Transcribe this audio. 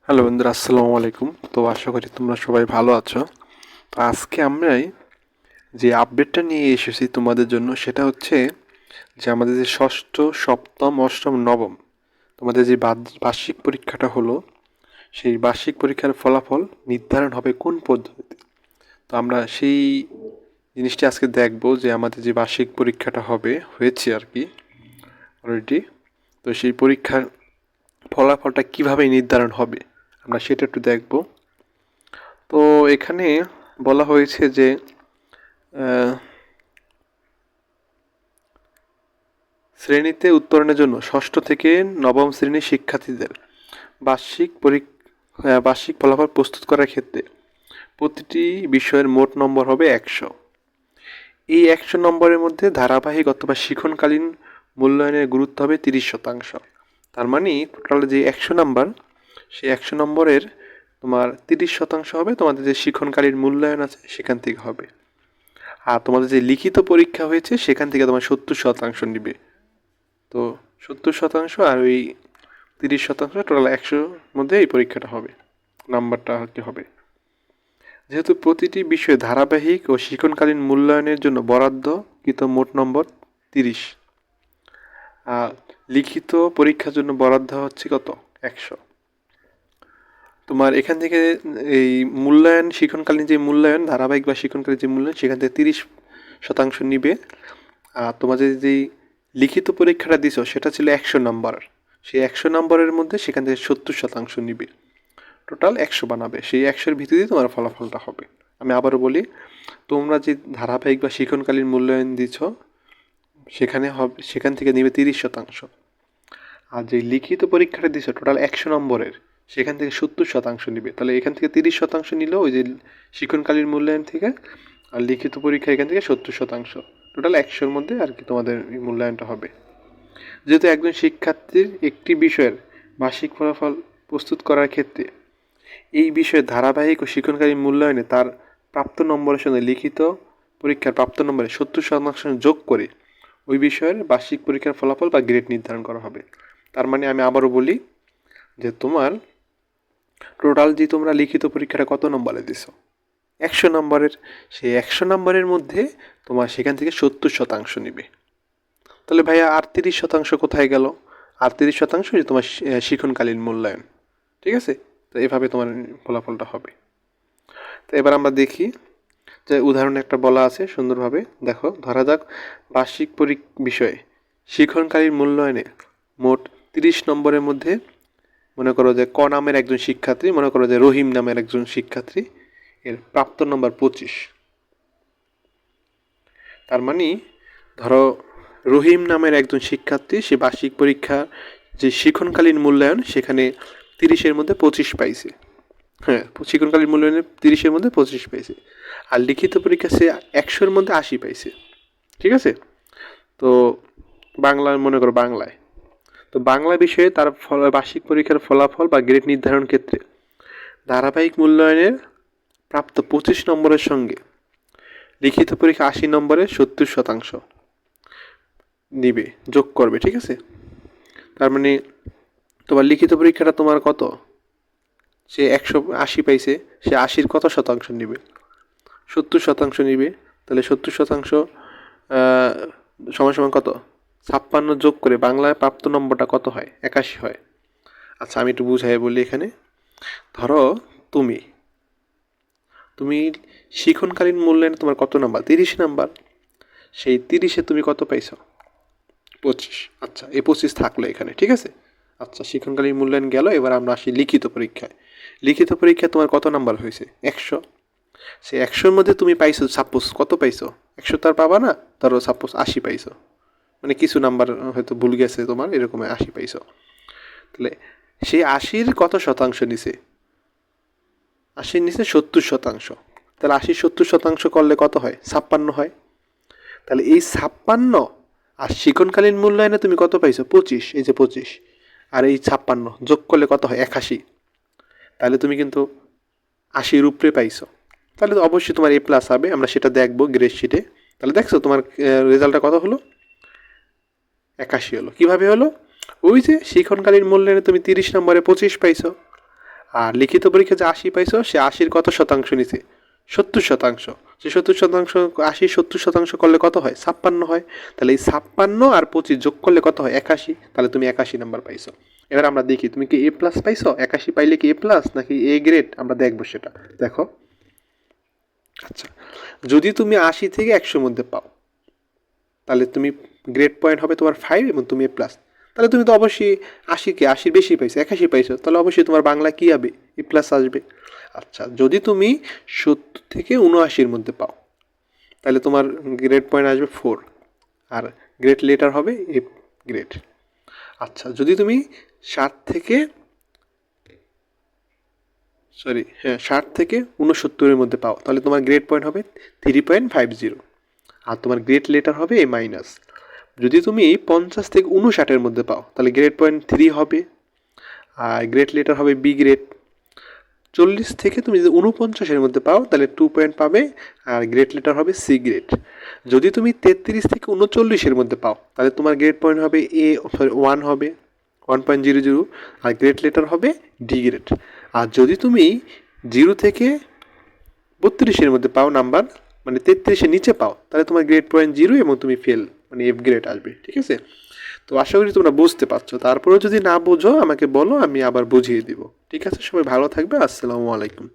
Hello বন্ধুরা, আসসালামু আলাইকুম। তো আশা করি তোমরা সবাই ভালো আছো। তো আজকে আমরাই যে আপডেটটা নিয়ে এসেছি তোমাদের জন্য, সেটা হচ্ছে যে আমাদের যে ষষ্ঠ, সপ্তম, অষ্টম, নবম তোমাদের যে বার্ষিক পরীক্ষাটা হলো, সেই বার্ষিক পরীক্ষার ফলাফল নির্ধারণ হবে কোন পদ্ধতিতে। তো আমরা সেই জিনিসটি আজকে দেখব, যে আমাদের যে বার্ষিক পরীক্ষাটা হয়েছে আর কি অলরেডি। তো সেই পরীক্ষার ফলাফলটা কিভাবে নির্ধারণ হবে আমরা সেটা একটু দেখব। তো এখানে বলা হয়েছে যে আহ, শ্রেণীতে উত্তরণের জন্য ষষ্ঠ থেকে নবম শ্রেণীর শিক্ষার্থীদের বার্ষিক ফলাফল প্রস্তুত করার ক্ষেত্রে প্রতিটি বিষয়ের মোট নম্বর হবে 100। এই 100 নম্বরের মধ্যে ধারাবাহিক অথবা শিক্ষণকালীন মূল্যায়নের গুরুত্ব হবে 30%। তার মানে টোটাল যে 100 নম্বর, সেই 100 নম্বরের তোমার 30% হবে তোমাদের যে শিক্ষণকালীন মূল্যায়ন আছে সেখান থেকে হবে। আর তোমাদের যে লিখিত পরীক্ষা হয়েছে সেখান থেকে তোমার 70% নিবে। তো 70% আর ওই 30%, টোটাল 100 মধ্যে এই পরীক্ষাটা হবে, নাম্বারটা আর কি হবে। যেহেতু প্রতিটি বিষয়ে ধারাবাহিক ও শিক্ষণকালীন মূল্যায়নের জন্য বরাদ্দকৃত মোট নম্বর 30, আর লিখিত পরীক্ষার জন্য বরাদ্দ হচ্ছে কত, 100। তোমার এখান থেকে এই মূল্যায়ন, শিক্ষণকালীন যে মূল্যায়ন, ধারাবাহিক বা শিক্ষণকালীন যে মূল্যায়ন, সেখান থেকে 30% নিবে। আর তোমাদের যেই লিখিত পরীক্ষাটা দিছো সেটা ছিল 100 নম্বর, সেই 100 নম্বরের মধ্যে সেখান থেকে 70% নিবে, টোটাল 100 বানাবে। সেই 100-এর ভিত্তিতে তোমার ফলাফলটা হবে। আমি আবারও বলি, তোমরা যে ধারাবাহিক বা শিক্ষণকালীন মূল্যায়ন দিছ সেখান থেকে নিবে 30%। আর যে লিখিত পরীক্ষাটা দিছো টোটাল 100 নম্বরের, সেখান থেকে 70% নিবে। তাহলে এখান থেকে 30% নিল ওই যে শিক্ষণকালীন মূল্যায়ন থেকে, আর লিখিত পরীক্ষা এখান থেকে 70%। টোটাল 100-এর মধ্যে আর কি তোমাদের এই মূল্যায়নটা হবে। যেহেতু একজন শিক্ষার্থীর একটি বিষয়ের বার্ষিক ফলাফল প্রস্তুত করার ক্ষেত্রে এই বিষয়ে ধারাবাহিক ও শিক্ষণকালীন মূল্যায়নে তার প্রাপ্ত নম্বরের সঙ্গে লিখিত পরীক্ষার প্রাপ্ত নম্বরে 70% যোগ করে ওই বিষয়ের বার্ষিক পরীক্ষার ফলাফল বা গ্রেড নির্ধারণ করা হবে। তার মানে আমি আবারও বলি, যে তোমার টোটাল যে তোমরা লিখিত পরীক্ষাটা কত নম্বরে দিছো, 100 নম্বরের, সেই 100 নম্বরের মধ্যে তোমার সেখান থেকে 70% নিবে। তাহলে ভাইয়া আর 30% কোথায় গেল? আর 30% যে তোমার শিক্ষণকালীন মূল্যায়ন। ঠিক আছে? তো এভাবে তোমার ফলাফলটা হবে। তো এবার আমরা দেখি, যে উদাহরণ একটা বলা আছে সুন্দরভাবে, দেখো ধরা যাক বার্ষিক বিষয়ে শিক্ষণকালীন মূল্যায়নে মোট 30 নম্বরের মধ্যে মনে করো যে ক নামের একজন শিক্ষার্থী, মনে করো যে রহিম নামের একজন শিক্ষার্থী, এর প্রাপ্ত নম্বর 25। তার মানে ধরো রহিম নামের একজন শিক্ষার্থী, সে বার্ষিক পরীক্ষা যে শিক্ষণকালীন মূল্যায়ন সেখানে 30-এর মধ্যে 25 পাইছে। হ্যাঁ, শিক্ষণকালীন মূল্যায়নে 30-এর মধ্যে 25 পাইছে। আর লিখিত পরীক্ষা সে 100-এর মধ্যে 80 পাইছে। ঠিক আছে? তো বাংলায় মনে করো বাংলায়, তো বাংলা বিষয়ে তার বার্ষিক পরীক্ষার ফলাফল বা গ্রেড নির্ধারণ ক্ষেত্রে ধারাবাহিক মূল্যায়নের প্রাপ্ত 25 নম্বরের সঙ্গে লিখিত পরীক্ষা 80 নম্বরে 70% নিবে, যোগ করবে। ঠিক আছে? তার মানে তোমার লিখিত পরীক্ষাটা তোমার কত, সে 180 পাইছে, সে 80-র কত শতাংশ নিবে, 70% নিবে। তাহলে 70% সমান সমান কত, 56 যোগ করে বাংলায় প্রাপ্ত নম্বরটা কত হয়, 81 হয়। আচ্ছা, আমি একটু বুঝাই বলি এখানে। ধরো তুমি তুমি শিক্ষণকালীন মূল্যায়নে তোমার কত নাম্বার, 30 নাম্বার। সেই 30-এ তুমি কত পাইছো, 25। আচ্ছা, এই 25 থাকলো এখানে। ঠিক আছে? আচ্ছা, শিক্ষণকালীন মূল্যায়ন গেল। এবার আমরা আসি লিখিত পরীক্ষায়। লিখিত পরীক্ষায় তোমার কত নাম্বার হয়েছে, 100। সেই 100-এর মধ্যে তুমি পাইছো সাপোজ কত পাইছো, 100 তো আর পাবা না, ধরো সাপোজ 80 পাইছো, মানে কিছু নাম্বার হয়তো ভুল গেছে তোমার, এরকম 80 পাইছো। তাহলে সেই 80-র কত শতাংশ নিছে, 80-র নিচে 70%। তাহলে 80-70% করলে কত হয়, 56 হয়। তাহলে এই 56 আর শিক্ষণকালীন মূল্যায়নে তুমি কত পাইছো, 25, এই যে 25 আর এই 56 যোগ করলে কত হয়, 81। তাহলে তুমি কিন্তু 80-র উপরে পাইছো। তাহলে তো অবশ্যই তোমার A+ হবে, আমরা সেটা দেখবো গ্রেড শিটে। তাহলে দেখছো তোমার রেজাল্টটা কত হলো, 81 হলো। কীভাবে হলো, ওই যে শিক্ষণকালীন মূল্যায়নে তুমি 30 নম্বরে 25 পাইছো, আর লিখিত পরীক্ষা যে 80 পাইছো, সে 80-র কত শতাংশ নিছে? 70%। সে 70%, 80-70% করলে কত হয়? 56 হয়। তাহলে এই 56 আর 25 যোগ করলে কত হয়? 81। তাহলে তুমি 81 নাম্বার পাইছো। এবার আমরা দেখি তুমি কি এ প্লাস পাইছো? 81 পাইলে কি এ প্লাস নাকি এ গ্রেড? আমরা দেখবো সেটা। দেখো, আচ্ছা, যদি তুমি 80 থেকে 100-র মধ্যে পাও, তাহলে তুমি গ্রেড পয়েন্ট হবে তোমার 5 এবং তুমি এ প্লাস। তাহলে তুমি তো অবশ্যই 80-কে 80 বেশি পাইছো, 81 পাইছো, তাহলে অবশ্যই তোমার বাংলা কী হবে? এ প্লাস আসবে। আচ্ছা, যদি তুমি 70 থেকে 79-র মধ্যে পাও, তাহলে তোমার গ্রেড পয়েন্ট আসবে 4, আর গ্রেড লেটার হবে এ গ্রেড। আচ্ছা, যদি তুমি 60 থেকে 69-র মধ্যে পাও, তাহলে তোমার গ্রেড পয়েন্ট হবে 3.50, আর তোমার গ্রেড লেটার হবে এ মাইনাস। যদি তুমি 50 থেকে 59-এর মধ্যে পাও, তাহলে গ্রেড পয়েন্ট 3 হবে, আর গ্রেড লেটার হবে বি গ্রেড। 40 থেকে তুমি যদি 49-এর মধ্যে পাও, তাহলে 2 পয়েন্ট পাবে, আর গ্রেড লেটার হবে সি গ্রেড। যদি তুমি 33 থেকে 39-এর মধ্যে পাও, তাহলে তোমার গ্রেড পয়েন্ট হবে 1 হবে, 1.00, আর গ্রেড লেটার হবে ডি গ্রেড। আর যদি তুমি 0 থেকে 32-এর মধ্যে পাও নাম্বার, মানে 33-এর নিচে পাও, তাহলে তোমার গ্রেড পয়েন্ট 0 এবং তুমি ফেল, মানে এফ গ্রেড আসবে। ঠিক আছে? তো আশা করি তোমরা বুঝতে পারছো। তারপরেও যদি না বোঝো আমাকে বলো, আমি আবার বুঝিয়ে দিব। ঠিক আছে? সবাই ভালো থাকবে। আসসালামু আলাইকুম।